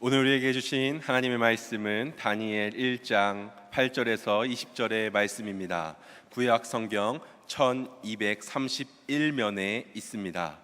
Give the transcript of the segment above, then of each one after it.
오늘 우리에게 주신 하나님의 말씀은 다니엘 1장 8절에서 20절의 말씀입니다. 구약 성경 1231면에 있습니다.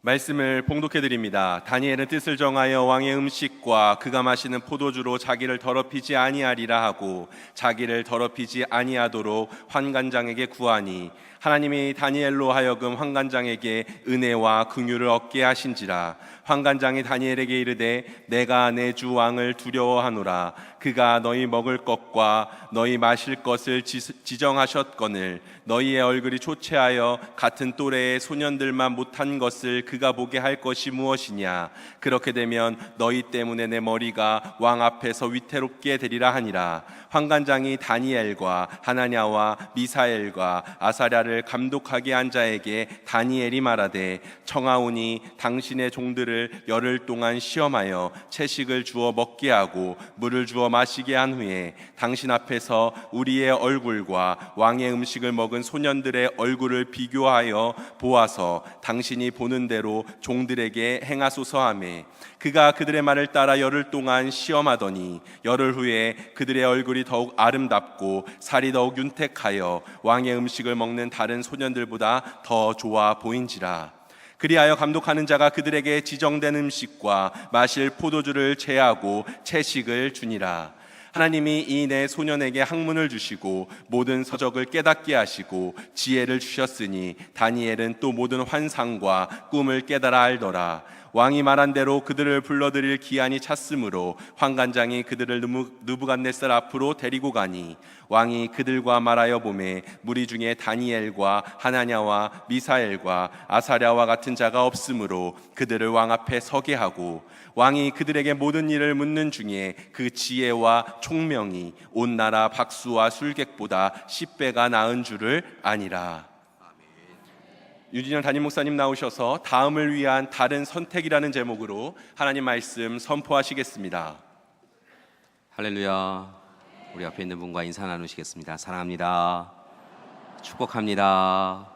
말씀을 봉독해 드립니다. 다니엘은 뜻을 정하여 왕의 음식과 그가 마시는 포도주로 자기를 더럽히지 아니하리라 하고 자기를 더럽히지 아니하도록 환관장에게 구하니 하나님이 다니엘로 하여금 환관장에게 은혜와 긍휼을 얻게 하신지라. 환관장이 다니엘에게 이르되 내가 내 주 왕을 두려워하노라. 그가 너희 먹을 것과 너희 마실 것을 지정하셨거늘 너희의 얼굴이 초췌하여 같은 또래의 소년들만 못한 것을 그가 보게 할 것이 무엇이냐. 그렇게 되면 너희 때문에 내 머리가 왕 앞에서 위태롭게 되리라 하니라. 환관장이 다니엘과 하나냐와 미사엘과 아사랴를 감독하게 한 자에게 다니엘이 말하되 청하오니 당신의 종들을 열흘 동안 시험하여 채식을 주어 먹게 하고 물을 주어 마시게 한 후에 당신 앞에서 우리의 얼굴과 왕의 음식을 먹은 소년들의 얼굴을 비교하여 보아서 당신이 보는 대로 종들에게 행하소서 하매 그가 그들의 말을 따라 열흘 동안 시험하더니 열흘 후에 그들의 얼굴이 더욱 아름답고 살이 더욱 윤택하여 왕의 음식을 먹는 다른 소년들보다 더 좋아 보인지라. 그리하여 감독하는 자가 그들에게 지정된 음식과 마실 포도주를 제하고 채식을 주니라. 하나님이 이 네 소년에게 학문을 주시고 모든 서적을 깨닫게 하시고 지혜를 주셨으니 다니엘은 또 모든 환상과 꿈을 깨달아 알더라. 왕이 말한 대로 그들을 불러들일 기한이 찼으므로 환관장이 그들을 느부갓네살 앞으로 데리고 가니 왕이 그들과 말하여 보매 무리 중에 다니엘과 하나냐와 미사엘과 아사랴와 같은 자가 없으므로 그들을 왕 앞에 서게 하고 왕이 그들에게 모든 일을 묻는 중에 그 지혜와 총명이 온 나라 박수와 술객보다 10배가 나은 줄을 아니라. 유진영 담임 목사님 나오셔서 다음을 위한 다른 선택이라는 제목으로 하나님 말씀 선포하시겠습니다. 할렐루야. 우리 앞에 있는 분과 인사 나누시겠습니다. 사랑합니다. 축복합니다.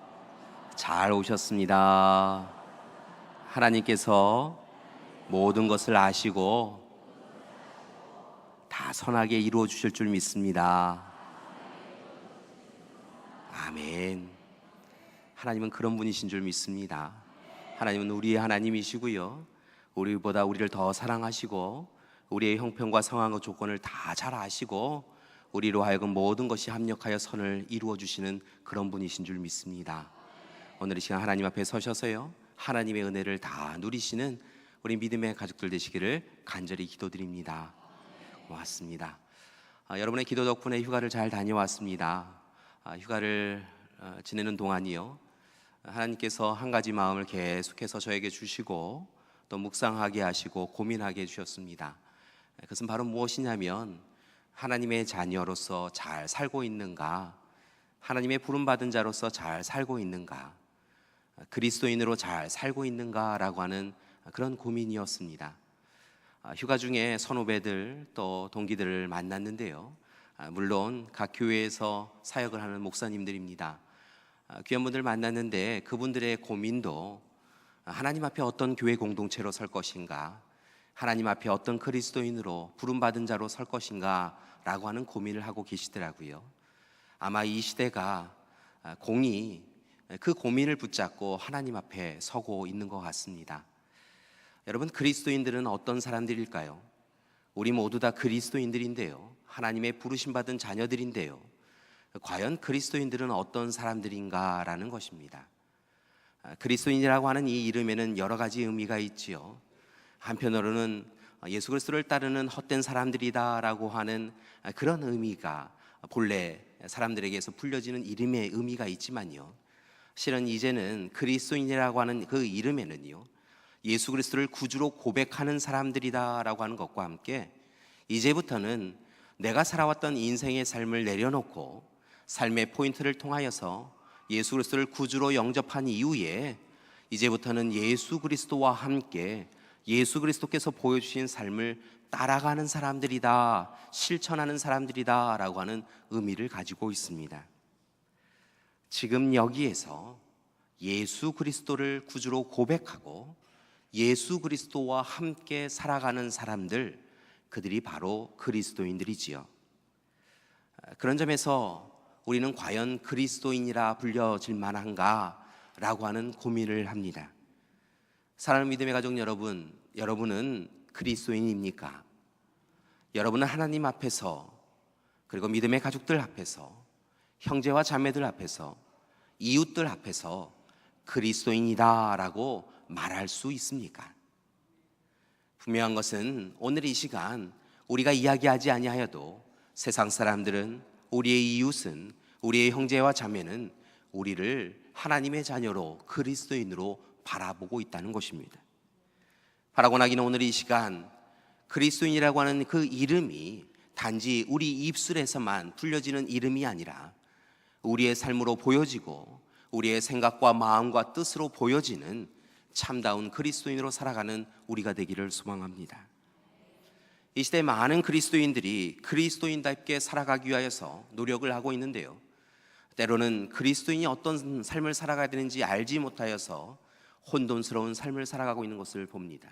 잘 오셨습니다. 하나님께서 모든 것을 아시고 다 선하게 이루어 주실 줄 믿습니다. 아멘. 하나님은 그런 분이신 줄 믿습니다. 하나님은 우리의 하나님이시고요, 우리보다 우리를 더 사랑하시고 우리의 형편과 상황과 조건을 다 잘 아시고 우리로 하여금 모든 것이 합력하여 선을 이루어 주시는 그런 분이신 줄 믿습니다. 오늘 이 시간 하나님 앞에 서셔서요, 하나님의 은혜를 다 누리시는 우리 믿음의 가족들 되시기를 간절히 기도드립니다. 고맙습니다. 여러분의 기도 덕분에 휴가를 잘 다녀왔습니다. 휴가를 지내는 동안이요, 하나님께서 한 가지 마음을 계속해서 저에게 주시고 또 묵상하게 하시고 고민하게 해주셨습니다. 그것은 바로 무엇이냐면 하나님의 자녀로서 잘 살고 있는가, 하나님의 부름받은 자로서 잘 살고 있는가, 그리스도인으로 잘 살고 있는가라고 하는 그런 고민이었습니다. 휴가 중에 선후배들 또 동기들을 만났는데요, 물론 각 교회에서 사역을 하는 목사님들입니다. 귀한 분들 만났는데 그분들의 고민도 하나님 앞에 어떤 교회 공동체로 설 것인가, 하나님 앞에 어떤 그리스도인으로 부름받은 자로 설 것인가 라고 하는 고민을 하고 계시더라고요. 아마 이 시대가 공이 그 고민을 붙잡고 하나님 앞에 서고 있는 것 같습니다. 여러분, 그리스도인들은 어떤 사람들일까요? 우리 모두 다 그리스도인들인데요, 하나님의 부르심받은 자녀들인데요, 과연 그리스도인들은 어떤 사람들인가라는 것입니다. 그리스도인이라고 하는 이 이름에는 여러 가지 의미가 있지요. 한편으로는 예수 그리스도를 따르는 헛된 사람들이다라고 하는 그런 의미가 본래 사람들에게서 불려지는 이름의 의미가 있지만요, 실은 이제는 그리스도인이라고 하는 그 이름에는요, 예수 그리스도를 구주로 고백하는 사람들이다라고 하는 것과 함께 이제부터는 내가 살아왔던 인생의 삶을 내려놓고 삶의 포인트를 통하여서 예수 그리스도를 구주로 영접한 이후에 이제부터는 예수 그리스도와 함께 예수 그리스도께서 보여주신 삶을 따라가는 사람들이다, 실천하는 사람들이다 라고 하는 의미를 가지고 있습니다. 지금 여기에서 예수 그리스도를 구주로 고백하고 예수 그리스도와 함께 살아가는 사람들, 그들이 바로 그리스도인들이지요. 그런 점에서 우리는 과연 그리스도인이라 불려질 만한가라고 하는 고민을 합니다. 사랑하는 믿음의 가족 여러분, 여러분은 그리스도인입니까? 여러분은 하나님 앞에서, 그리고 믿음의 가족들 앞에서, 형제와 자매들 앞에서, 이웃들 앞에서 그리스도인이다라고 말할 수 있습니까? 분명한 것은 오늘 이 시간 우리가 이야기하지 아니하여도 세상 사람들은, 우리의 이웃은, 우리의 형제와 자매는 우리를 하나님의 자녀로, 그리스도인으로 바라보고 있다는 것입니다. 바라고 나기는 오늘 이 시간 그리스도인이라고 하는 그 이름이 단지 우리 입술에서만 불려지는 이름이 아니라 우리의 삶으로 보여지고 우리의 생각과 마음과 뜻으로 보여지는 참다운 그리스도인으로 살아가는 우리가 되기를 소망합니다. 이 시대 많은 그리스도인들이 그리스도인답게 살아가기 위하여서 노력을 하고 있는데요, 때로는 그리스도인이 어떤 삶을 살아가야 되는지 알지 못하여서 혼돈스러운 삶을 살아가고 있는 것을 봅니다.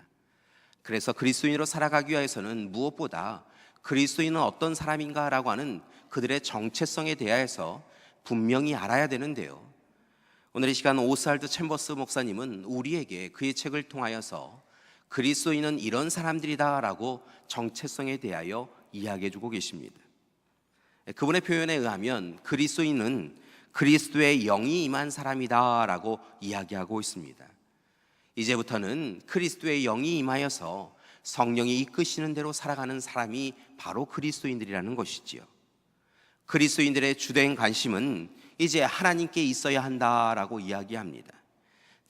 그래서 그리스도인으로 살아가기 위해서는 무엇보다 그리스도인은 어떤 사람인가라고 하는 그들의 정체성에 대하여서 분명히 알아야 되는데요, 오늘 이 시간 오스왈드 챔버스 목사님은 우리에게 그의 책을 통하여서 그리스도인은 이런 사람들이다라고 정체성에 대하여 이야기해주고 계십니다. 그분의 표현에 의하면 그리스도인은 그리스도의 영이 임한 사람이다라고 이야기하고 있습니다. 이제부터는 그리스도의 영이 임하여서 성령이 이끄시는 대로 살아가는 사람이 바로 그리스도인들이라는 것이지요. 그리스도인들의 주된 관심은 이제 하나님께 있어야 한다라고 이야기합니다.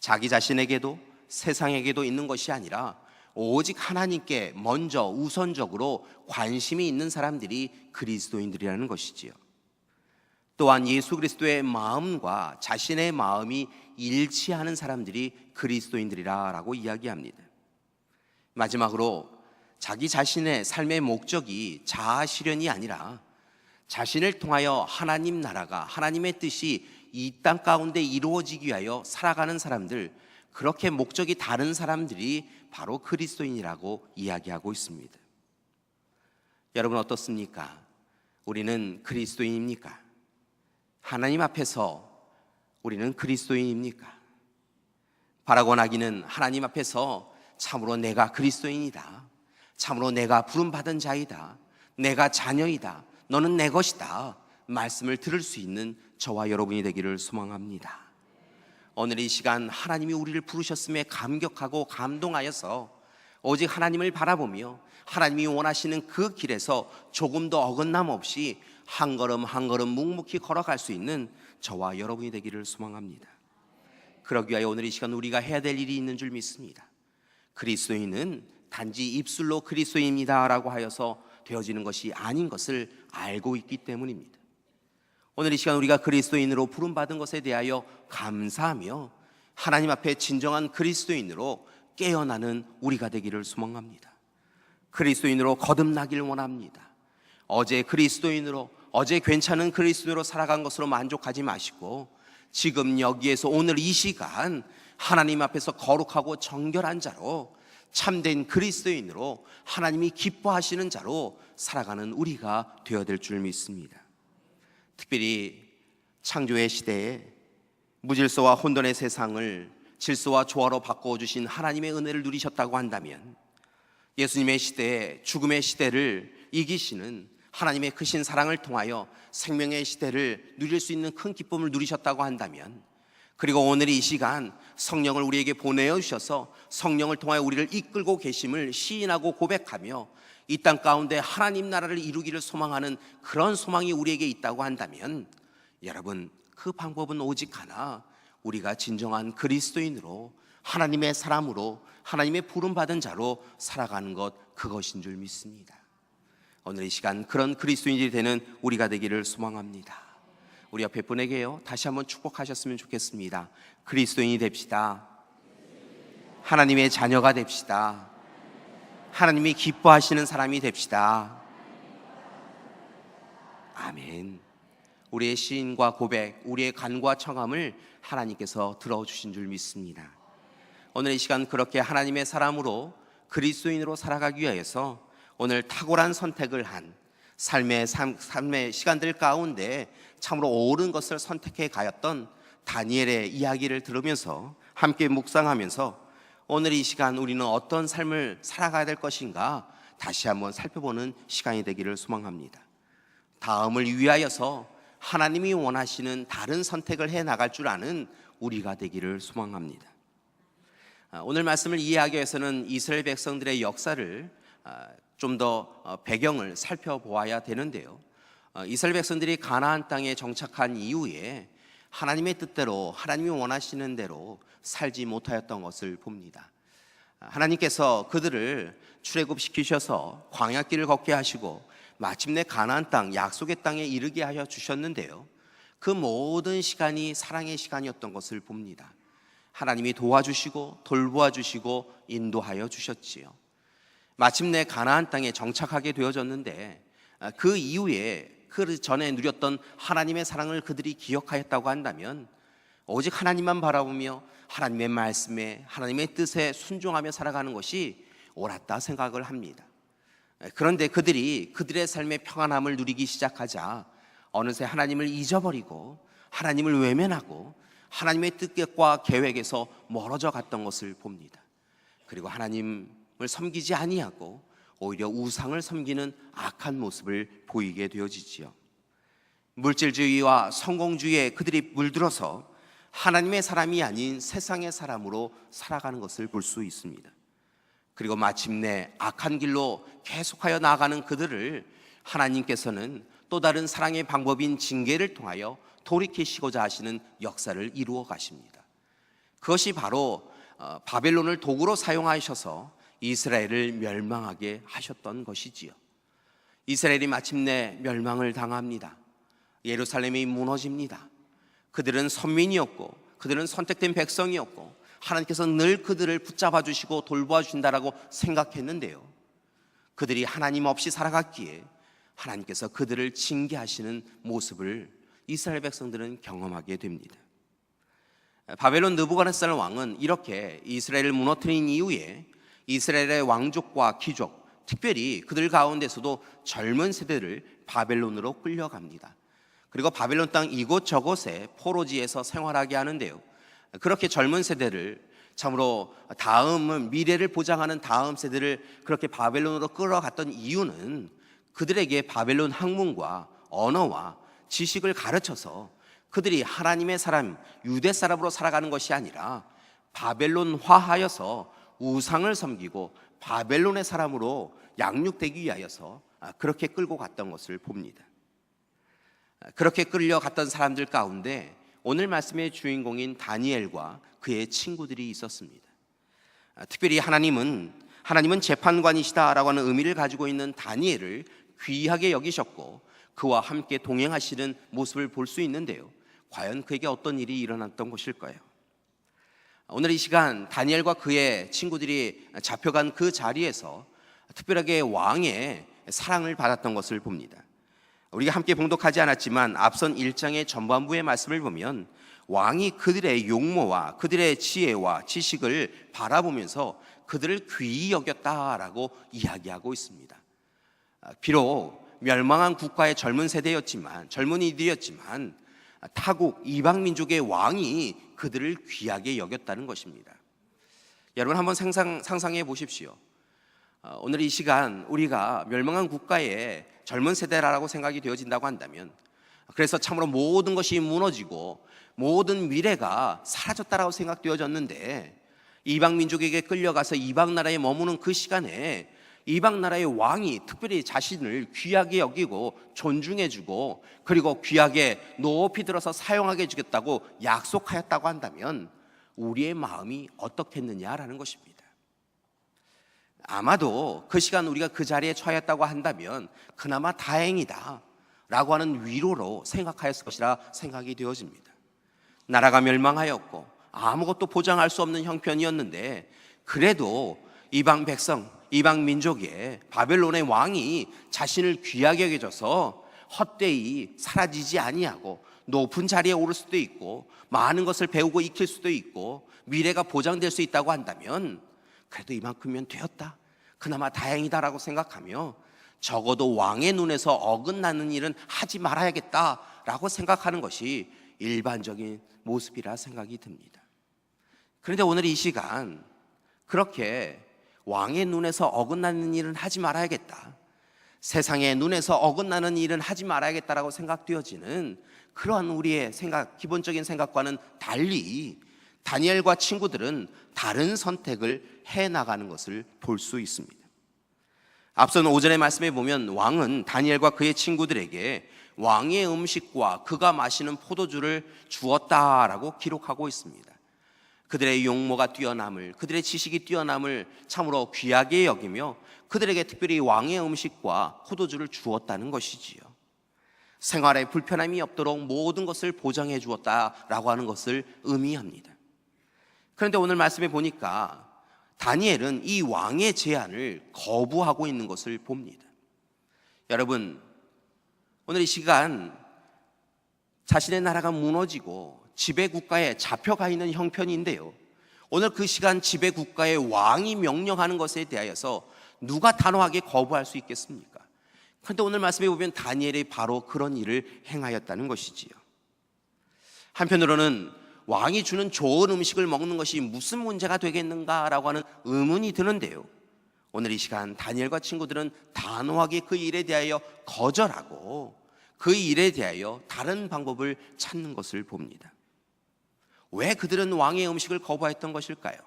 자기 자신에게도 세상에게도 있는 것이 아니라 오직 하나님께 먼저 우선적으로 관심이 있는 사람들이 그리스도인들이라는 것이지요. 또한 예수 그리스도의 마음과 자신의 마음이 일치하는 사람들이 그리스도인들이라고 이야기합니다. 마지막으로 자기 자신의 삶의 목적이 자아 실현이 아니라 자신을 통하여 하나님 나라가, 하나님의 뜻이 이 땅 가운데 이루어지기 위하여 살아가는 사람들, 그렇게 목적이 다른 사람들이 바로 그리스도인이라고 이야기하고 있습니다. 여러분 어떻습니까? 우리는 그리스도인입니까? 하나님 앞에서 우리는 그리스도인입니까? 바라고 나기는 하나님 앞에서 참으로 내가 그리스도인이다, 참으로 내가 부름받은 자이다, 내가 자녀이다, 너는 내 것이다 말씀을 들을 수 있는 저와 여러분이 되기를 소망합니다. 오늘 이 시간 하나님이 우리를 부르셨음에 감격하고 감동하여서 오직 하나님을 바라보며 하나님이 원하시는 그 길에서 조금도 어긋남 없이 한 걸음 한 걸음 묵묵히 걸어갈 수 있는 저와 여러분이 되기를 소망합니다. 그러기 위하여 오늘 이 시간 우리가 해야 될 일이 있는 줄 믿습니다. 그리스도인은 단지 입술로 그리스도인입니다 라고 하여서 되어지는 것이 아닌 것을 알고 있기 때문입니다. 오늘 이 시간 우리가 그리스도인으로 부름받은 것에 대하여 감사하며 하나님 앞에 진정한 그리스도인으로 깨어나는 우리가 되기를 소망합니다. 그리스도인으로 거듭나기를 원합니다. 어제 그리스도인으로, 어제 괜찮은 그리스도인으로 살아간 것으로 만족하지 마시고 지금 여기에서 오늘 이 시간 하나님 앞에서 거룩하고 정결한 자로, 참된 그리스도인으로 하나님이 기뻐하시는 자로 살아가는 우리가 되어야 될 줄 믿습니다. 특별히 창조의 시대에 무질서와 혼돈의 세상을 질서와 조화로 바꿔주신 하나님의 은혜를 누리셨다고 한다면, 예수님의 시대에 죽음의 시대를 이기시는 하나님의 크신 사랑을 통하여 생명의 시대를 누릴 수 있는 큰 기쁨을 누리셨다고 한다면, 그리고 오늘 이 시간 성령을 우리에게 보내어 주셔서 성령을 통하여 우리를 이끌고 계심을 시인하고 고백하며 이 땅 가운데 하나님 나라를 이루기를 소망하는 그런 소망이 우리에게 있다고 한다면, 여러분 그 방법은 오직 하나, 우리가 진정한 그리스도인으로 하나님의 사람으로 하나님의 부름받은 자로 살아가는 것, 그것인 줄 믿습니다. 오늘 이 시간 그런 그리스도인이 되는 우리가 되기를 소망합니다. 우리 옆에 분에게요 다시 한번 축복하셨으면 좋겠습니다. 그리스도인이 됩시다. 하나님의 자녀가 됩시다. 하나님이 기뻐하시는 사람이 됩시다. 아멘. 우리의 시인과 고백, 우리의 간과 청함을 하나님께서 들어주신 줄 믿습니다. 오늘 이 시간 그렇게 하나님의 사람으로 그리스도인으로 살아가기 위해서 오늘 탁월한 선택을 한 삶의 시간들 가운데 참으로 옳은 것을 선택해 가였던 다니엘의 이야기를 들으면서 함께 묵상하면서 오늘 이 시간 우리는 어떤 삶을 살아가야 될 것인가 다시 한번 살펴보는 시간이 되기를 소망합니다. 다음을 위하여서 하나님이 원하시는 다른 선택을 해 나갈 줄 아는 우리가 되기를 소망합니다. 오늘 말씀을 이해하기 위해서는 이스라엘 백성들의 역사를 좀 더 배경을 살펴보아야 되는데요. 이스라엘 백성들이 가나안 땅에 정착한 이후에 하나님의 뜻대로 하나님이 원하시는 대로 살지 못하였던 것을 봅니다. 하나님께서 그들을 출애굽시키셔서 광야길을 걷게 하시고 마침내 가나안 땅 약속의 땅에 이르게 하여 주셨는데요. 그 모든 시간이 사랑의 시간이었던 것을 봅니다. 하나님이 도와주시고 돌보아 주시고 인도하여 주셨지요. 마침내 가나안 땅에 정착하게 되어졌는데 그 이후에 그 전에 누렸던 하나님의 사랑을 그들이 기억하였다고 한다면 오직 하나님만 바라보며 하나님의 말씀에 하나님의 뜻에 순종하며 살아가는 것이 옳았다 생각을 합니다. 그런데 그들이 그들의 삶의 평안함을 누리기 시작하자 어느새 하나님을 잊어버리고 하나님을 외면하고 하나님의 뜻과 계획에서 멀어져 갔던 것을 봅니다. 그리고 하나님을 섬기지 아니하고 오히려 우상을 섬기는 악한 모습을 보이게 되어지지요. 물질주의와 성공주의에 그들이 물들어서 하나님의 사람이 아닌 세상의 사람으로 살아가는 것을 볼 수 있습니다. 그리고 마침내 악한 길로 계속하여 나아가는 그들을 하나님께서는 또 다른 사랑의 방법인 징계를 통하여 돌이키시고자 하시는 역사를 이루어 가십니다. 그것이 바로 바벨론을 도구로 사용하셔서 이스라엘을 멸망하게 하셨던 것이지요. 이스라엘이 마침내 멸망을 당합니다. 예루살렘이 무너집니다. 그들은 선민이었고 그들은 선택된 백성이었고 하나님께서 늘 그들을 붙잡아 주시고 돌보아 주신다라고 생각했는데요. 그들이 하나님 없이 살아갔기에 하나님께서 그들을 징계하시는 모습을 이스라엘 백성들은 경험하게 됩니다. 바벨론 느부갓네살 왕은 이렇게 이스라엘을 무너뜨린 이후에 이스라엘의 왕족과 귀족, 특별히 그들 가운데서도 젊은 세대를 바벨론으로 끌려갑니다. 그리고 바벨론 땅 이곳저곳에 포로지에서 생활하게 하는데요. 그렇게 젊은 세대를 참으로 다음은 미래를 보장하는 다음 세대를 그렇게 바벨론으로 끌어갔던 이유는 그들에게 바벨론 학문과 언어와 지식을 가르쳐서 그들이 하나님의 사람, 유대 사람으로 살아가는 것이 아니라 바벨론화하여서 우상을 섬기고 바벨론의 사람으로 양육되기 위하여서 그렇게 끌고 갔던 것을 봅니다. 그렇게 끌려갔던 사람들 가운데 오늘 말씀의 주인공인 다니엘과 그의 친구들이 있었습니다. 특별히 하나님은 재판관이시다라고 하는 의미를 가지고 있는 다니엘을 귀하게 여기셨고 그와 함께 동행하시는 모습을 볼 수 있는데요. 과연 그에게 어떤 일이 일어났던 것일까요? 오늘 이 시간 다니엘과 그의 친구들이 잡혀간 그 자리에서 특별하게 왕의 사랑을 받았던 것을 봅니다. 우리가 함께 봉독하지 않았지만 앞선 1장의 전반부의 말씀을 보면 왕이 그들의 용모와 그들의 지혜와 지식을 바라보면서 그들을 귀히 여겼다라고 이야기하고 있습니다. 비록 멸망한 국가의 젊은 세대였지만 젊은이들이었지만 타국 이방 민족의 왕이 그들을 귀하게 여겼다는 것입니다. 여러분 한번 상상해 보십시오. 오늘 이 시간 우리가 멸망한 국가의 젊은 세대라고 생각이 되어진다고 한다면 그래서 참으로 모든 것이 무너지고 모든 미래가 사라졌다라고 생각되어졌는데 이방 민족에게 끌려가서 이방 나라에 머무는 그 시간에 이방 나라의 왕이 특별히 자신을 귀하게 여기고 존중해주고 그리고 귀하게 높이 들어서 사용하게 해주겠다고 약속하였다고 한다면 우리의 마음이 어떻겠느냐라는 것입니다. 아마도 그 시간 우리가 그 자리에 처했다고 한다면 그나마 다행이다 라고 하는 위로로 생각하였을 것이라 생각이 되어집니다. 나라가 멸망하였고 아무것도 보장할 수 없는 형편이었는데 그래도 이방 백성, 이방 민족의 바벨론의 왕이 자신을 귀하게 여겨줘서 헛되이 사라지지 아니하고 높은 자리에 오를 수도 있고 많은 것을 배우고 익힐 수도 있고 미래가 보장될 수 있다고 한다면 그래도 이만큼이면 되었다, 그나마 다행이다라고 생각하며 적어도 왕의 눈에서 어긋나는 일은 하지 말아야겠다라고 생각하는 것이 일반적인 모습이라 생각이 듭니다. 그런데 오늘 이 시간 그렇게 왕의 눈에서 어긋나는 일은 하지 말아야겠다, 세상의 눈에서 어긋나는 일은 하지 말아야겠다라고 생각되어지는 그러한 우리의 기본적인 생각과는 달리 다니엘과 친구들은 다른 선택을 해나가는 것을 볼 수 있습니다. 앞선 오전의 말씀에 보면 왕은 다니엘과 그의 친구들에게 왕의 음식과 그가 마시는 포도주를 주었다라고 기록하고 있습니다. 그들의 용모가 뛰어남을, 그들의 지식이 뛰어남을 참으로 귀하게 여기며 그들에게 특별히 왕의 음식과 포도주를 주었다는 것이지요. 생활에 불편함이 없도록 모든 것을 보장해 주었다라고 하는 것을 의미합니다. 그런데 오늘 말씀에 보니까 다니엘은 이 왕의 제안을 거부하고 있는 것을 봅니다. 여러분, 오늘 이 시간 자신의 나라가 무너지고 지배국가에 잡혀가 있는 형편인데요, 오늘 그 시간 지배국가의 왕이 명령하는 것에 대하여서 누가 단호하게 거부할 수 있겠습니까? 그런데 오늘 말씀에 보면 다니엘이 바로 그런 일을 행하였다는 것이지요. 한편으로는 왕이 주는 좋은 음식을 먹는 것이 무슨 문제가 되겠는가라고 하는 의문이 드는데요, 오늘 이 시간 다니엘과 친구들은 단호하게 그 일에 대하여 거절하고 그 일에 대하여 다른 방법을 찾는 것을 봅니다. 왜 그들은 왕의 음식을 거부했던 것일까요?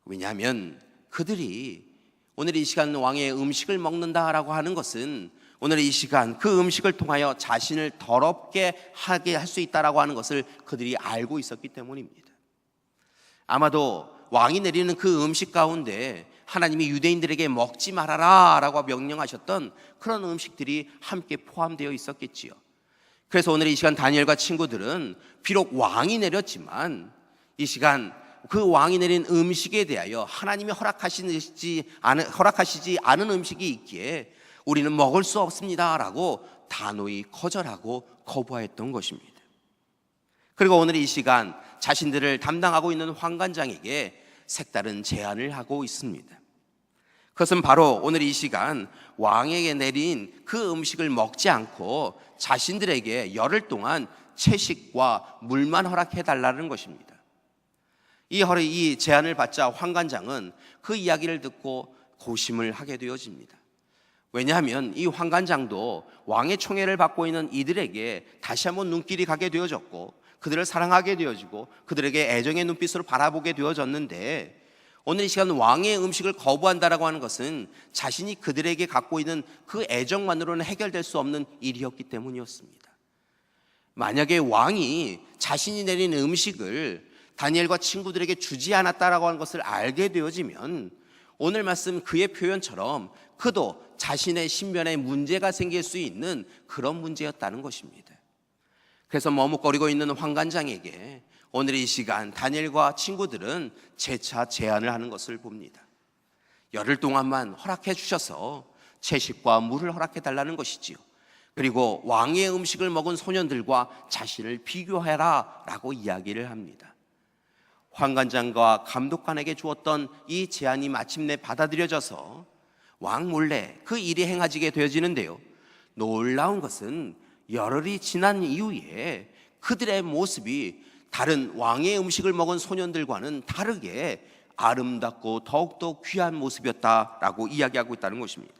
왜냐하면 그들이 오늘 이 시간 왕의 음식을 먹는다라고 하는 것은 오늘 이 시간 그 음식을 통하여 자신을 더럽게 하게 할 수 있다라고 하는 것을 그들이 알고 있었기 때문입니다. 아마도 왕이 내리는 그 음식 가운데 하나님이 유대인들에게 먹지 말아라 라고 명령하셨던 그런 음식들이 함께 포함되어 있었겠지요. 그래서 오늘 이 시간 다니엘과 친구들은 비록 왕이 내렸지만 이 시간 그 왕이 내린 음식에 대하여 하나님이 허락하시지 않은 음식이 있기에 우리는 먹을 수 없습니다 라고 단호히 거절하고 거부하였던 것입니다. 그리고 오늘 이 시간 자신들을 담당하고 있는 환관장에게 색다른 제안을 하고 있습니다. 그것은 바로 오늘 이 시간 왕에게 내린 그 음식을 먹지 않고 자신들에게 열흘 동안 채식과 물만 허락해달라는 것입니다. 이 제안을 받자 환관장은 그 이야기를 듣고 고심을 하게 되어집니다. 왜냐하면 이 환관장도 왕의 총애를 받고 있는 이들에게 다시 한번 눈길이 가게 되어졌고 그들을 사랑하게 되어지고 그들에게 애정의 눈빛으로 바라보게 되어졌는데, 오늘 이 시간 왕의 음식을 거부한다라고 하는 것은 자신이 그들에게 갖고 있는 그 애정만으로는 해결될 수 없는 일이었기 때문이었습니다. 만약에 왕이 자신이 내린 음식을 다니엘과 친구들에게 주지 않았다라고 하는 것을 알게 되어지면 오늘 말씀 그의 표현처럼 그도 자신의 신변에 문제가 생길 수 있는 그런 문제였다는 것입니다. 그래서 머뭇거리고 있는 환관장에게 오늘 이 시간 다니엘과 친구들은 재차 제안을 하는 것을 봅니다. 열흘 동안만 허락해 주셔서 채식과 물을 허락해 달라는 것이지요. 그리고 왕의 음식을 먹은 소년들과 자신을 비교해라 라고 이야기를 합니다. 환관장과 감독관에게 주었던 이 제안이 마침내 받아들여져서 왕 몰래 그 일이 행해지게 되어지는데요, 놀라운 것은 열흘이 지난 이후에 그들의 모습이 다른 왕의 음식을 먹은 소년들과는 다르게 아름답고 더욱더 귀한 모습이었다라고 이야기하고 있다는 것입니다.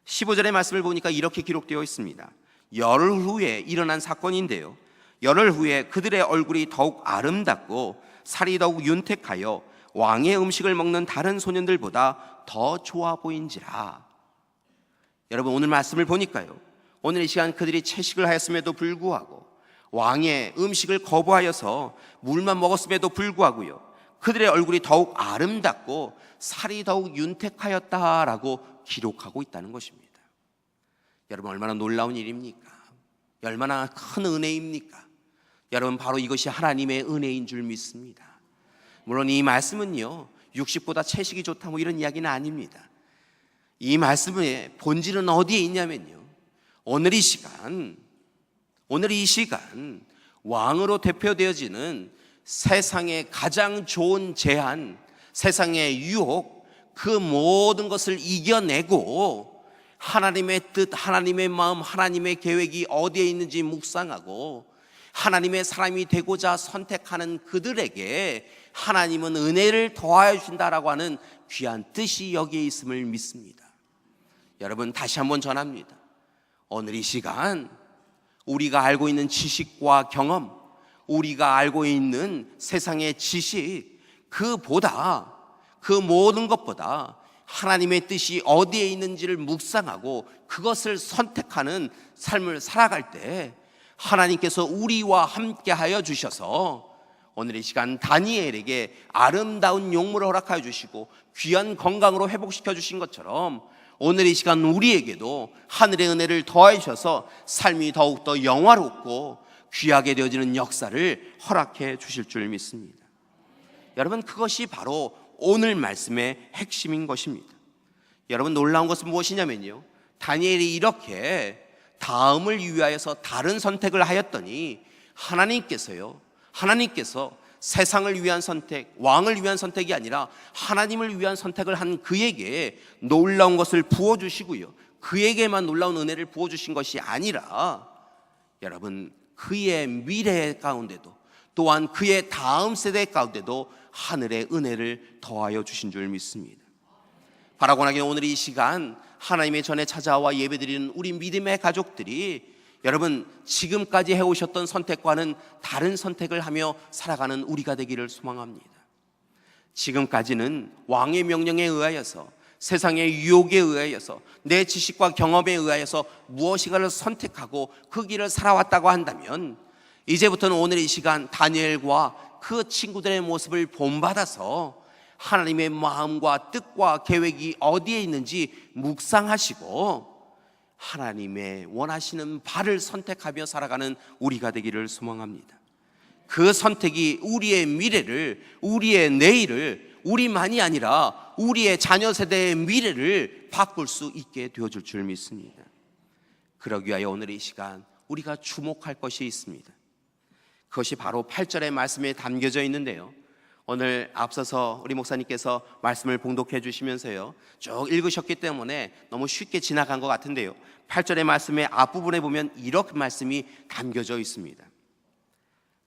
15절의 말씀을 보니까 이렇게 기록되어 있습니다. 열흘 후에 일어난 사건인데요, 열흘 후에 그들의 얼굴이 더욱 아름답고 살이 더욱 윤택하여 왕의 음식을 먹는 다른 소년들보다 더 좋아 보인지라. 여러분, 오늘 말씀을 보니까요, 오늘 이 시간 그들이 채식을 하였음에도 불구하고 왕의 음식을 거부하여서 물만 먹었음에도 불구하고요, 그들의 얼굴이 더욱 아름답고 살이 더욱 윤택하였다라고 기록하고 있다는 것입니다. 여러분, 얼마나 놀라운 일입니까? 얼마나 큰 은혜입니까? 여러분, 바로 이것이 하나님의 은혜인 줄 믿습니다. 물론 이 말씀은요, 육식보다 채식이 좋다 이런 이야기는 아닙니다. 이 말씀의 본질은 어디에 있냐면요, 오늘 이 시간 오늘 이 시간 왕으로 대표되어지는 세상의 가장 좋은 제한, 세상의 유혹, 그 모든 것을 이겨내고 하나님의 뜻, 하나님의 마음, 하나님의 계획이 어디에 있는지 묵상하고 하나님의 사람이 되고자 선택하는 그들에게 하나님은 은혜를 더하여 주신다라고 하는 귀한 뜻이 여기에 있음을 믿습니다. 여러분, 다시 한번 전합니다. 오늘 이 시간 우리가 알고 있는 지식과 경험, 우리가 알고 있는 세상의 지식, 그보다, 그 모든 것보다 하나님의 뜻이 어디에 있는지를 묵상하고 그것을 선택하는 삶을 살아갈 때 하나님께서 우리와 함께 하여 주셔서 오늘 이 시간 다니엘에게 아름다운 용모를 허락하여 주시고 귀한 건강으로 회복시켜 주신 것처럼 오늘 이 시간 우리에게도 하늘의 은혜를 더해 주셔서 삶이 더욱더 영화롭고 귀하게 되어지는 역사를 허락해 주실 줄 믿습니다. 여러분, 그것이 바로 오늘 말씀의 핵심인 것입니다. 여러분, 놀라운 것은 무엇이냐면요, 다니엘이 이렇게 다음을 위하여서 다른 선택을 하였더니 하나님께서 세상을 위한 선택, 왕을 위한 선택이 아니라 하나님을 위한 선택을 한 그에게 놀라운 것을 부어주시고요, 그에게만 놀라운 은혜를 부어주신 것이 아니라 여러분, 그의 미래 가운데도 또한 그의 다음 세대 가운데도 하늘의 은혜를 더하여 주신 줄 믿습니다. 바라고 나기는 오늘 이 시간 하나님의 전에 찾아와 예배드리는 우리 믿음의 가족들이 여러분, 지금까지 해오셨던 선택과는 다른 선택을 하며 살아가는 우리가 되기를 소망합니다. 지금까지는 왕의 명령에 의하여서, 세상의 유혹에 의하여서, 내 지식과 경험에 의하여서 무엇인가를 선택하고 그 길을 살아왔다고 한다면 이제부터는 오늘 이 시간 다니엘과 그 친구들의 모습을 본받아서 하나님의 마음과 뜻과 계획이 어디에 있는지 묵상하시고 하나님의 원하시는 바를 선택하며 살아가는 우리가 되기를 소망합니다. 그 선택이 우리의 미래를, 우리의 내일을, 우리만이 아니라 우리의 자녀 세대의 미래를 바꿀 수 있게 되어줄 줄 믿습니다. 그러기 위하여 오늘 이 시간 우리가 주목할 것이 있습니다. 그것이 바로 8절의 말씀에 담겨져 있는데요, 오늘 앞서서 우리 목사님께서 말씀을 봉독해 주시면서요 쭉 읽으셨기 때문에 너무 쉽게 지나간 것 같은데요, 8절의 말씀의 앞부분에 보면 이렇게 말씀이 담겨져 있습니다.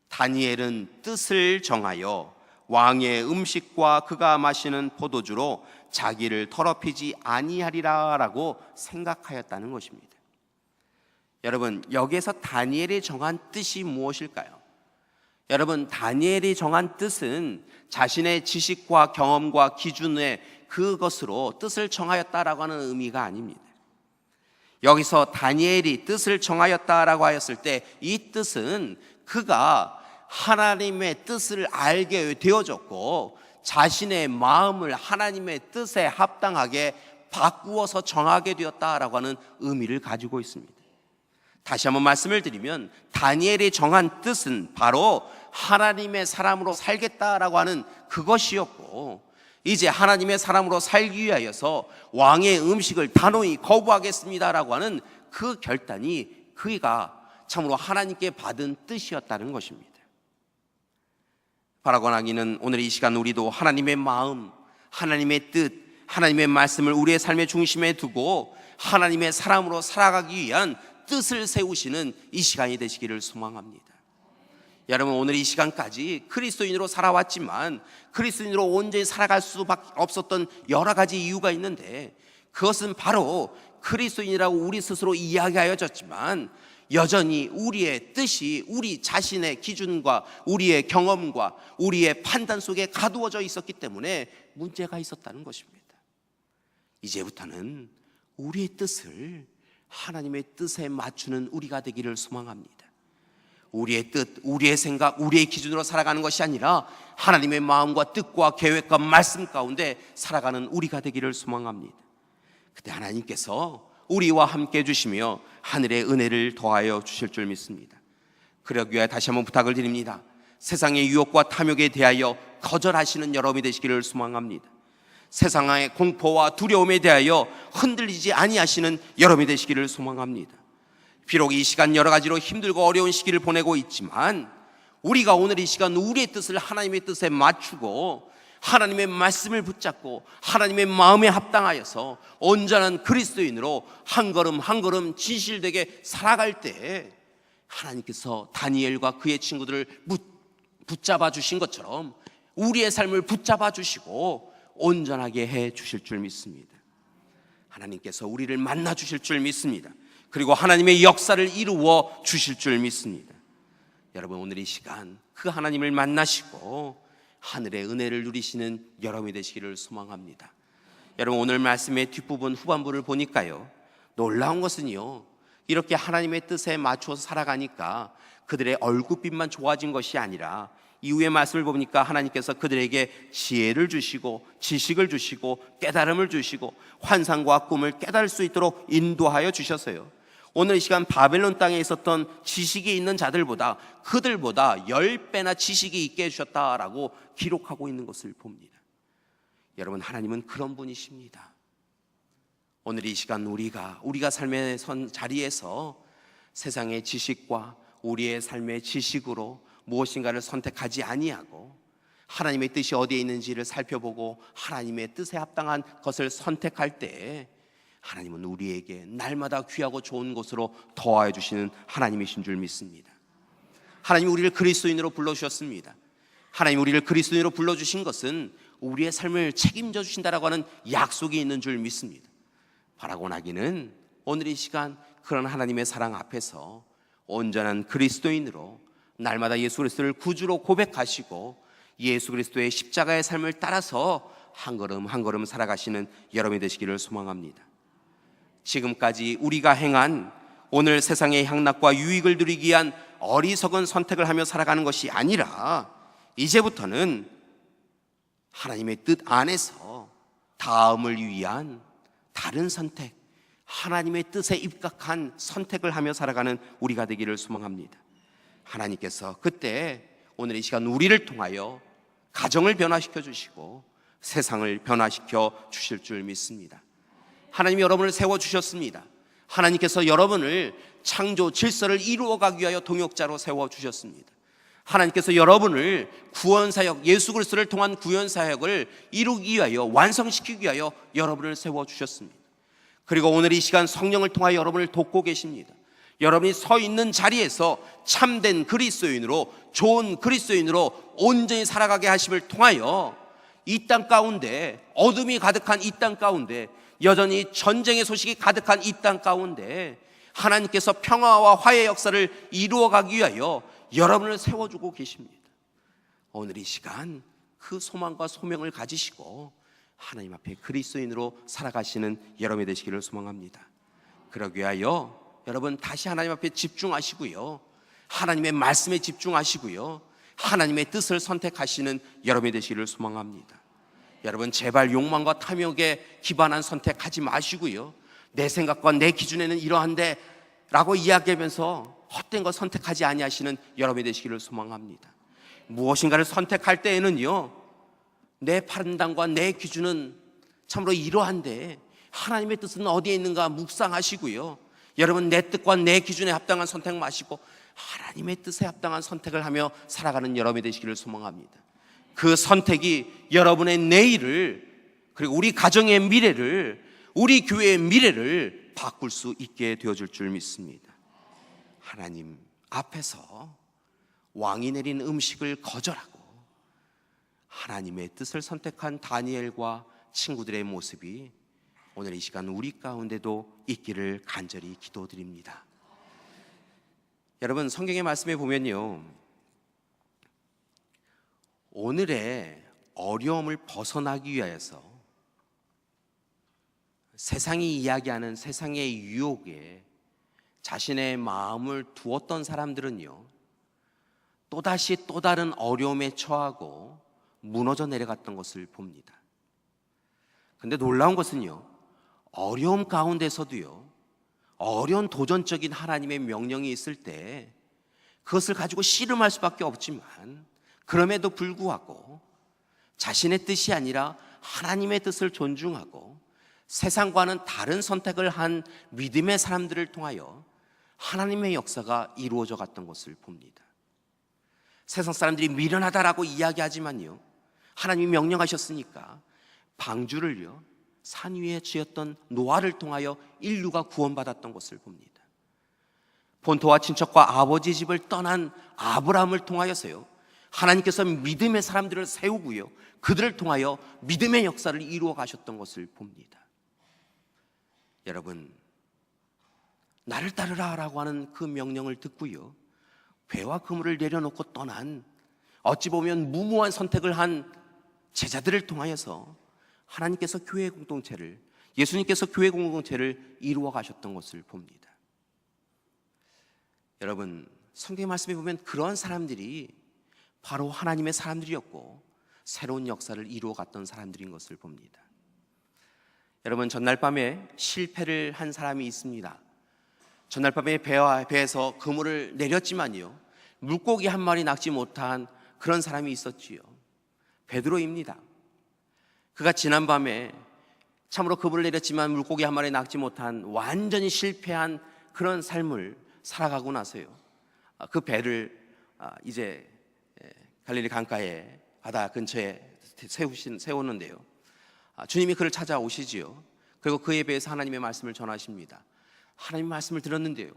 다니엘은 뜻을 정하여 왕의 음식과 그가 마시는 포도주로 자기를 더럽히지 아니하리라 라고 생각하였다는 것입니다. 여러분, 여기에서 다니엘이 정한 뜻이 무엇일까요? 여러분, 다니엘이 정한 뜻은 자신의 지식과 경험과 기준의 그것으로 뜻을 정하였다라고 하는 의미가 아닙니다. 여기서 다니엘이 뜻을 정하였다라고 하였을 때 이 뜻은 그가 하나님의 뜻을 알게 되어졌고 자신의 마음을 하나님의 뜻에 합당하게 바꾸어서 정하게 되었다라고 하는 의미를 가지고 있습니다. 다시 한번 말씀을 드리면 다니엘이 정한 뜻은 바로 하나님의 사람으로 살겠다라고 하는 그것이었고, 이제 하나님의 사람으로 살기 위하여서 왕의 음식을 단호히 거부하겠습니다라고 하는 그 결단이 그가 참으로 하나님께 받은 뜻이었다는 것입니다. 바라고 나기는 오늘 이 시간 우리도 하나님의 마음, 하나님의 뜻, 하나님의 말씀을 우리의 삶의 중심에 두고 하나님의 사람으로 살아가기 위한 뜻을 세우시는 이 시간이 되시기를 소망합니다. 여러분, 오늘 이 시간까지 그리스도인으로 살아왔지만 그리스도인으로 온전히 살아갈 수밖에 없었던 여러 가지 이유가 있는데, 그것은 바로 그리스도인이라고 우리 스스로 이야기하여졌지만 여전히 우리의 뜻이 우리 자신의 기준과 우리의 경험과 우리의 판단 속에 가두어져 있었기 때문에 문제가 있었다는 것입니다. 이제부터는 우리의 뜻을 하나님의 뜻에 맞추는 우리가 되기를 소망합니다. 우리의 뜻, 우리의 생각, 우리의 기준으로 살아가는 것이 아니라 하나님의 마음과 뜻과 계획과 말씀 가운데 살아가는 우리가 되기를 소망합니다. 그때 하나님께서 우리와 함께 해주시며 하늘의 은혜를 더하여 주실 줄 믿습니다. 그러기 위해 다시 한번 부탁을 드립니다. 세상의 유혹과 탐욕에 대하여 거절하시는 여러분이 되시기를 소망합니다. 세상의 공포와 두려움에 대하여 흔들리지 아니하시는 여러분이 되시기를 소망합니다. 비록 이 시간 여러 가지로 힘들고 어려운 시기를 보내고 있지만 우리가 오늘 이 시간 우리의 뜻을 하나님의 뜻에 맞추고 하나님의 말씀을 붙잡고 하나님의 마음에 합당하여서 온전한 그리스도인으로 한 걸음 한 걸음 진실되게 살아갈 때 하나님께서 다니엘과 그의 친구들을 붙잡아 주신 것처럼 우리의 삶을 붙잡아 주시고 온전하게 해 주실 줄 믿습니다. 하나님께서 우리를 만나 주실 줄 믿습니다. 그리고 하나님의 역사를 이루어 주실 줄 믿습니다. 여러분, 오늘 이 시간 그 하나님을 만나시고 하늘의 은혜를 누리시는 여러분이 되시기를 소망합니다. 여러분, 오늘 말씀의 뒷부분 후반부를 보니까요, 놀라운 것은요, 이렇게 하나님의 뜻에 맞춰서 살아가니까 그들의 얼굴빛만 좋아진 것이 아니라 이후의 말씀을 보니까 하나님께서 그들에게 지혜를 주시고 지식을 주시고 깨달음을 주시고 환상과 꿈을 깨달을 수 있도록 인도하여 주셨어요. 오늘 이 시간 바벨론 땅에 있었던 지식이 있는 자들보다 그들보다 10배나 지식이 있게 해주셨다라고 기록하고 있는 것을 봅니다. 여러분, 하나님은 그런 분이십니다. 오늘 이 시간 우리가 삶의 선 자리에서 세상의 지식과 우리의 삶의 지식으로 무엇인가를 선택하지 아니하고 하나님의 뜻이 어디에 있는지를 살펴보고 하나님의 뜻에 합당한 것을 선택할 때 하나님은 우리에게 날마다 귀하고 좋은 것으로 더하여 주시는 하나님이신 줄 믿습니다. 하나님이 우리를 그리스도인으로 불러주셨습니다. 하나님이 우리를 그리스도인으로 불러주신 것은 우리의 삶을 책임져 주신다라고 하는 약속이 있는 줄 믿습니다. 바라고 나기는 오늘 이 시간 그런 하나님의 사랑 앞에서 온전한 그리스도인으로 날마다 예수 그리스도를 구주로 고백하시고 예수 그리스도의 십자가의 삶을 따라서 한 걸음 한 걸음 살아가시는 여러분이 되시기를 소망합니다. 지금까지 우리가 행한 오늘 세상의 향락과 유익을 누리기 위한 어리석은 선택을 하며 살아가는 것이 아니라 이제부터는 하나님의 뜻 안에서 다음을 위한 다른 선택, 하나님의 뜻에 입각한 선택을 하며 살아가는 우리가 되기를 소망합니다. 하나님께서 그때 오늘 이 시간 우리를 통하여 가정을 변화시켜 주시고 세상을 변화시켜 주실 줄 믿습니다. 하나님이 여러분을 세워주셨습니다. 하나님께서 여러분을 창조 질서를 이루어가기 위하여 동역자로 세워주셨습니다. 하나님께서 여러분을 구원사역, 예수 그리스도를 통한 구원사역을 이루기 위하여 완성시키기 위하여 여러분을 세워주셨습니다. 그리고 오늘 이 시간 성령을 통하여 여러분을 돕고 계십니다. 여러분이 서 있는 자리에서 참된 그리스도인으로 좋은 그리스도인으로 온전히 살아가게 하심을 통하여 이 땅 가운데 어둠이 가득한 이 땅 가운데 여전히 전쟁의 소식이 가득한 이 땅 가운데 하나님께서 평화와 화해의 역사를 이루어가기 위하여 여러분을 세워주고 계십니다. 오늘 이 시간 그 소망과 소명을 가지시고 하나님 앞에 그리스도인으로 살아가시는 여러분이 되시기를 소망합니다. 그러기 위하여 여러분 다시 하나님 앞에 집중하시고요, 하나님의 말씀에 집중하시고요, 하나님의 뜻을 선택하시는 여러분이 되시기를 소망합니다. 여러분, 제발 욕망과 탐욕에 기반한 선택하지 마시고요, 내 생각과 내 기준에는 이러한데 라고 이야기하면서 헛된 것 선택하지 아니하시는 여러분이 되시기를 소망합니다. 무엇인가를 선택할 때에는요, 내 판단과 내 기준은 참으로 이러한데 하나님의 뜻은 어디에 있는가 묵상하시고요, 여러분 내 뜻과 내 기준에 합당한 선택 마시고 하나님의 뜻에 합당한 선택을 하며 살아가는 여러분이 되시기를 소망합니다. 그 선택이 여러분의 내일을, 그리고 우리 가정의 미래를, 우리 교회의 미래를 바꿀 수 있게 되어줄 줄 믿습니다. 하나님 앞에서 왕이 내린 음식을 거절하고 하나님의 뜻을 선택한 다니엘과 친구들의 모습이 오늘 이 시간 우리 가운데도 있기를 간절히 기도드립니다. 여러분, 성경의 말씀에 보면요, 오늘의 어려움을 벗어나기 위하여서 세상이 이야기하는 세상의 유혹에 자신의 마음을 두었던 사람들은요, 또다시 또 다른 어려움에 처하고 무너져 내려갔던 것을 봅니다. 근데 놀라운 것은요, 어려움 가운데서도요, 어려운 도전적인 하나님의 명령이 있을 때 그것을 가지고 씨름할 수밖에 없지만 그럼에도 불구하고 자신의 뜻이 아니라 하나님의 뜻을 존중하고 세상과는 다른 선택을 한 믿음의 사람들을 통하여 하나님의 역사가 이루어져 갔던 것을 봅니다. 세상 사람들이 미련하다라고 이야기하지만요, 하나님이 명령하셨으니까 방주를요 산 위에 지었던 노아를 통하여 인류가 구원받았던 것을 봅니다. 본토와 친척과 아버지 집을 떠난 아브라함을 통하여서요 하나님께서 믿음의 사람들을 세우고요 그들을 통하여 믿음의 역사를 이루어 가셨던 것을 봅니다. 여러분, 나를 따르라 라고 하는 그 명령을 듣고요 배와 그물을 내려놓고 떠난, 어찌 보면 무모한 선택을 한 제자들을 통하여서 하나님께서 교회 공동체를, 예수님께서 교회 공동체를 이루어 가셨던 것을 봅니다. 여러분, 성경 말씀에 보면 그런 사람들이 바로 하나님의 사람들이었고 새로운 역사를 이루어 갔던 사람들인 것을 봅니다. 여러분, 전날 밤에 실패를 한 사람이 있습니다. 전날 밤에 배에서 그물을 내렸지만요 물고기 한 마리 낚지 못한 그런 사람이 있었지요. 베드로입니다. 그가 지난밤에 참으로 그물을 내렸지만 물고기 한 마리 낚지 못한 완전히 실패한 그런 삶을 살아가고 나서요 그 배를 이제 갈릴리 강가에 바다 근처에 세우는데요 주님이 그를 찾아오시지요. 그리고 그의 배에서 하나님의 말씀을 전하십니다. 하나님의 말씀을 들었는데요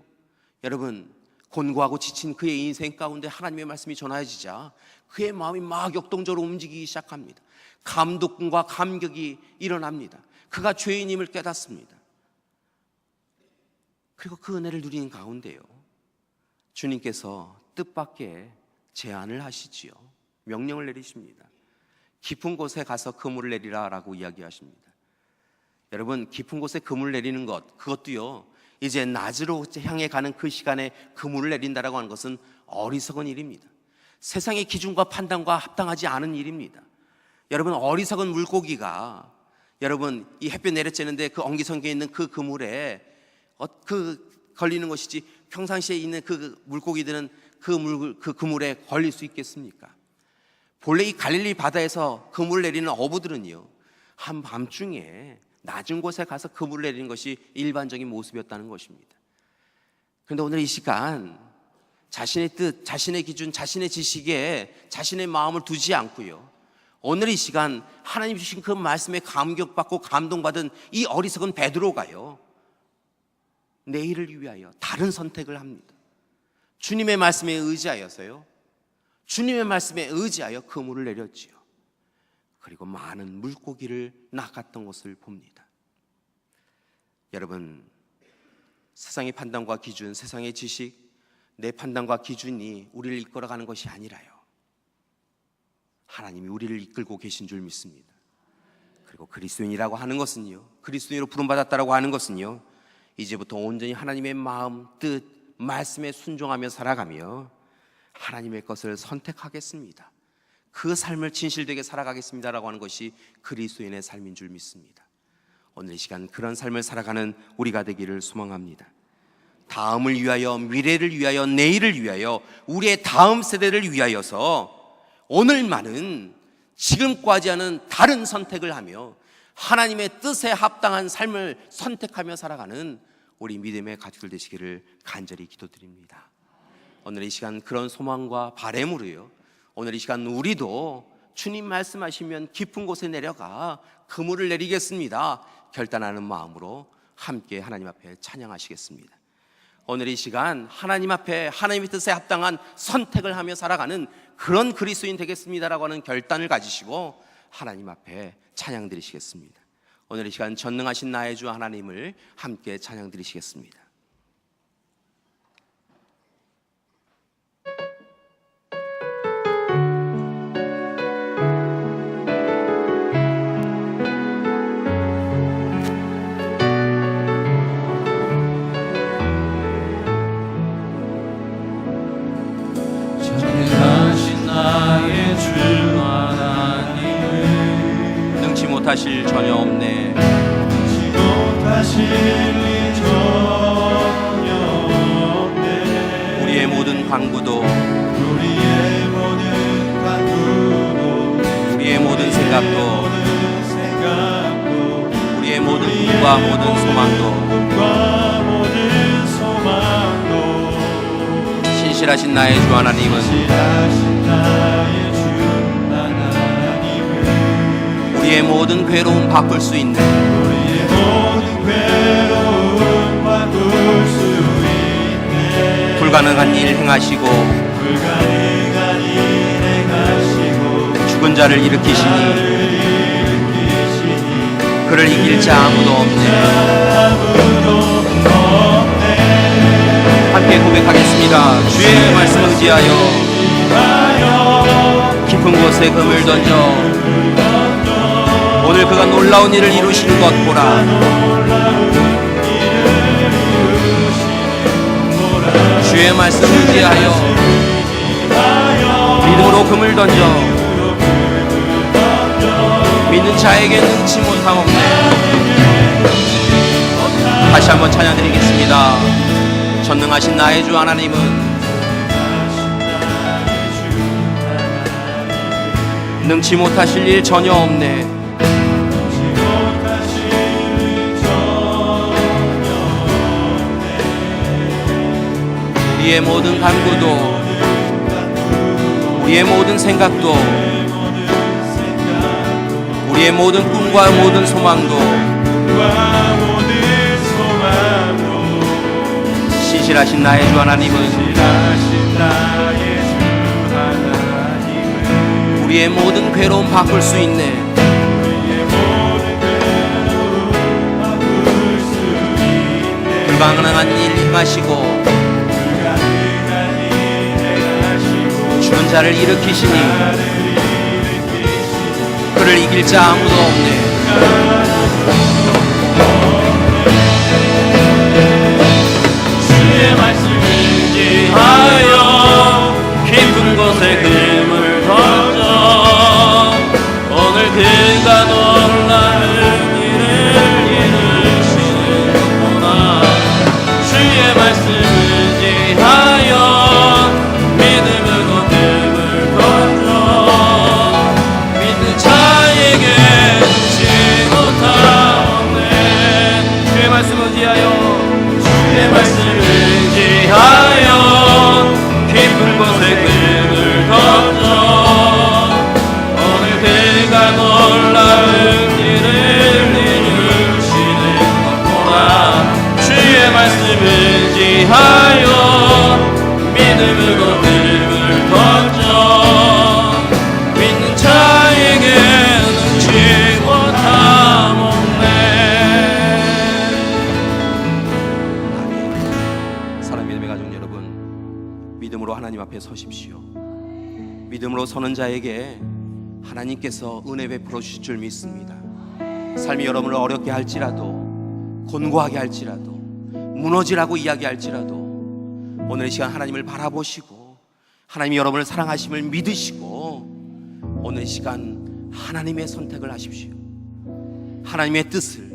여러분, 곤고하고 지친 그의 인생 가운데 하나님의 말씀이 전해지자 그의 마음이 막 역동적으로 움직이기 시작합니다. 감동과 감격이 일어납니다. 그가 죄인임을 깨닫습니다. 그리고 그 은혜를 누리는 가운데요 주님께서 뜻밖의 제안을 하시지요. 명령을 내리십니다. 깊은 곳에 가서 그물을 내리라 라고 이야기하십니다. 여러분, 깊은 곳에 그물을 내리는 것, 그것도요 이제 낮으로 향해 가는 그 시간에 그물을 내린다라고 하는 것은 어리석은 일입니다. 세상의 기준과 판단과 합당하지 않은 일입니다. 여러분, 어리석은 물고기가 여러분 이 햇볕 내려쬐는데 그 엉기성기에 있는 그 그물에 그 걸리는 것이지 평상시에 있는 그 물고기들은 그 그물에 걸릴 수 있겠습니까? 본래 이 갈릴리 바다에서 그물을 내리는 어부들은요 한밤중에 낮은 곳에 가서 그물을 내리는 것이 일반적인 모습이었다는 것입니다. 그런데 오늘 이 시간 자신의 뜻, 자신의 기준, 자신의 지식에 자신의 마음을 두지 않고요 오늘 이 시간 하나님 주신 그 말씀에 감격받고 감동받은 이 어리석은 베드로가요 내일을 위하여 다른 선택을 합니다. 주님의 말씀에 의지하여서요 주님의 말씀에 의지하여 그물을 내렸지요. 그리고 많은 물고기를 낚았던 것을 봅니다. 여러분, 세상의 판단과 기준, 세상의 지식, 내 판단과 기준이 우리를 이끌어가는 것이 아니라요 하나님이 우리를 이끌고 계신 줄 믿습니다. 그리고 그리스도인이라고 하는 것은요 그리스도인으로 부름받았다라고 하는 것은요 이제부터 온전히 하나님의 마음, 뜻, 말씀에 순종하며 살아가며 하나님의 것을 선택하겠습니다. 그 삶을 진실되게 살아가겠습니다라고 하는 것이 그리스도인의 삶인 줄 믿습니다. 오늘 이 시간 그런 삶을 살아가는 우리가 되기를 소망합니다. 다음을 위하여, 미래를 위하여, 내일을 위하여, 우리의 다음 세대를 위하여서 오늘만은 지금까지와는 다른 선택을 하며 하나님의 뜻에 합당한 삶을 선택하며 살아가는 우리 믿음의 가족들 되시기를 간절히 기도드립니다. 오늘 이 시간 그런 소망과 바람으로요 오늘 이 시간 우리도 주님 말씀하시면 깊은 곳에 내려가 그물을 내리겠습니다 결단하는 마음으로 함께 하나님 앞에 찬양하시겠습니다. 오늘 이 시간 하나님 앞에 하나님의 뜻에 합당한 선택을 하며 살아가는 그런 그리스도인 되겠습니다라고 하는 결단을 가지시고 하나님 앞에 찬양 드리시겠습니다. 오늘 이 시간 전능하신 나의 주 하나님을 함께 찬양 드리시겠습니다. 나의 주 하나님을 능치 못하실 전혀 없네 능치 못하실 리 전혀 없네 우리의 모든 강구도 우리의 모든 강구도 우리의 모든 생각도 우리의 모든 꿈과 모든 소망도 신실하신 나의 주 하나님은 신실하신 나의 주 하나님은 우리의 모든 괴로움 바꿀 수 있는 우리의 모든 괴로움 바꿀 수 있네. 불가능한 일 행하시고 불가능한 일 행하시고 죽은 자를 일으키시니 일으키시니 그를 이길 자 아무도 없네. 아무도 없네. 함께 고백하겠습니다. 주의 말씀 의지하여 깊은 곳에 금을 던져 오늘 그가 놀라운 일을 이루시는 것 보라. 주의 말씀 의지하여 믿음으로 금을 던져 믿는 자에게 능치 못함 없네. 다시 한번 찬양드리겠습니다. 전능하신 나의 주 하나님은 능치 못하실 일 전혀 없네. 우리의 모든 간구도 우리의 모든 생각도 우리의 모든 꿈과 모든 소망도 신실하신 나의 주 하나님은 우리의 모든 괴로움 바꿀 수 있네. 불가능한 일 행하시고 죽은 자를 일으키시니 그를 이길 자 아무도 없네. 주의 말씀을 의지하여 깊은 곳에 금을 던져 오늘 그가 놀라운 일을 이루시는구나. 주의 말씀을 의지하여 믿음으로 금을 던져 믿는 자에게 죽지 못함 없네. 주의 말씀 의지하여 주의 말씀을 의지하여 깊은 곳에 금을 던져 오늘 그가 놀라운 일을 이루시는 것보다 주의 말씀을 의지하여 믿음으로 금을 던져 믿는 자에게 능치 못함 없네. 사랑의 믿음의 가족 여러분, 믿음으로 하나님 앞에 서십시오. 믿음으로 서는 자에게 하나님께서 은혜 베풀어 주실 줄 믿습니다. 삶이 여러분을 어렵게 할지라도, 곤고하게 할지라도, 무너지라고 이야기할지라도 오늘 이 시간 하나님을 바라보시고 하나님이 여러분을 사랑하심을 믿으시고 오늘 이 시간 하나님의 선택을 하십시오. 하나님의 뜻을,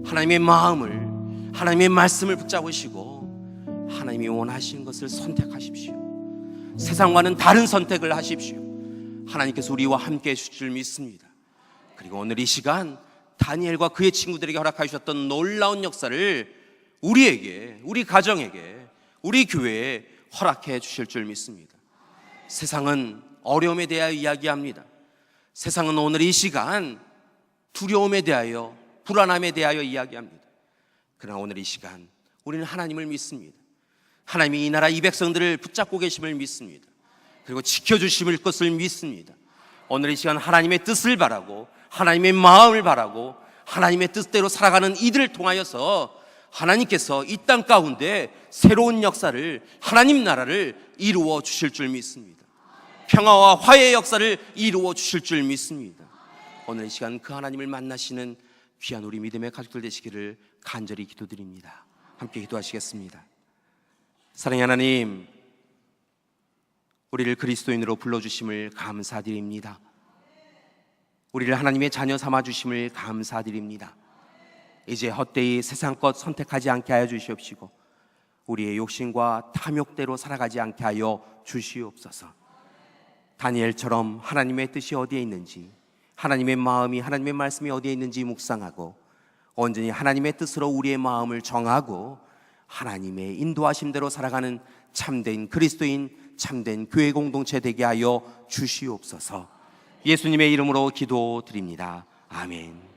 하나님의 마음을, 하나님의 말씀을 붙잡으시고 하나님이 원하시는 것을 선택하십시오. 세상과는 다른 선택을 하십시오. 하나님께서 우리와 함께 해주실 줄 믿습니다. 그리고 오늘 이 시간 다니엘과 그의 친구들에게 허락하셨던 놀라운 역사를 우리에게, 우리 가정에게, 우리 교회에 허락해 주실 줄 믿습니다. 세상은 어려움에 대하여 이야기합니다. 세상은 오늘 이 시간 두려움에 대하여, 불안함에 대하여 이야기합니다. 그러나 오늘 이 시간 우리는 하나님을 믿습니다. 하나님이 이 나라 이 백성들을 붙잡고 계심을 믿습니다. 그리고 지켜주실 것을 믿습니다. 오늘 이 시간 하나님의 뜻을 바라고 하나님의 마음을 바라고 하나님의 뜻대로 살아가는 이들을 통하여서 하나님께서 이 땅 가운데 새로운 역사를, 하나님 나라를 이루어 주실 줄 믿습니다. 평화와 화해의 역사를 이루어 주실 줄 믿습니다. 오늘 이 시간 그 하나님을 만나시는 귀한 우리 믿음의 가족들 되시기를 간절히 기도드립니다. 함께 기도하시겠습니다. 사랑의 하나님, 우리를 그리스도인으로 불러주심을 감사드립니다. 우리를 하나님의 자녀 삼아주심을 감사드립니다. 이제 헛되이 세상 것 선택하지 않게 하여 주시옵시고 우리의 욕심과 탐욕대로 살아가지 않게 하여 주시옵소서. 다니엘처럼 하나님의 뜻이 어디에 있는지, 하나님의 마음이, 하나님의 말씀이 어디에 있는지 묵상하고 온전히 하나님의 뜻으로 우리의 마음을 정하고 하나님의 인도하심대로 살아가는 참된 그리스도인, 참된 교회 공동체 되게 하여 주시옵소서. 예수님의 이름으로 기도드립니다. 아멘.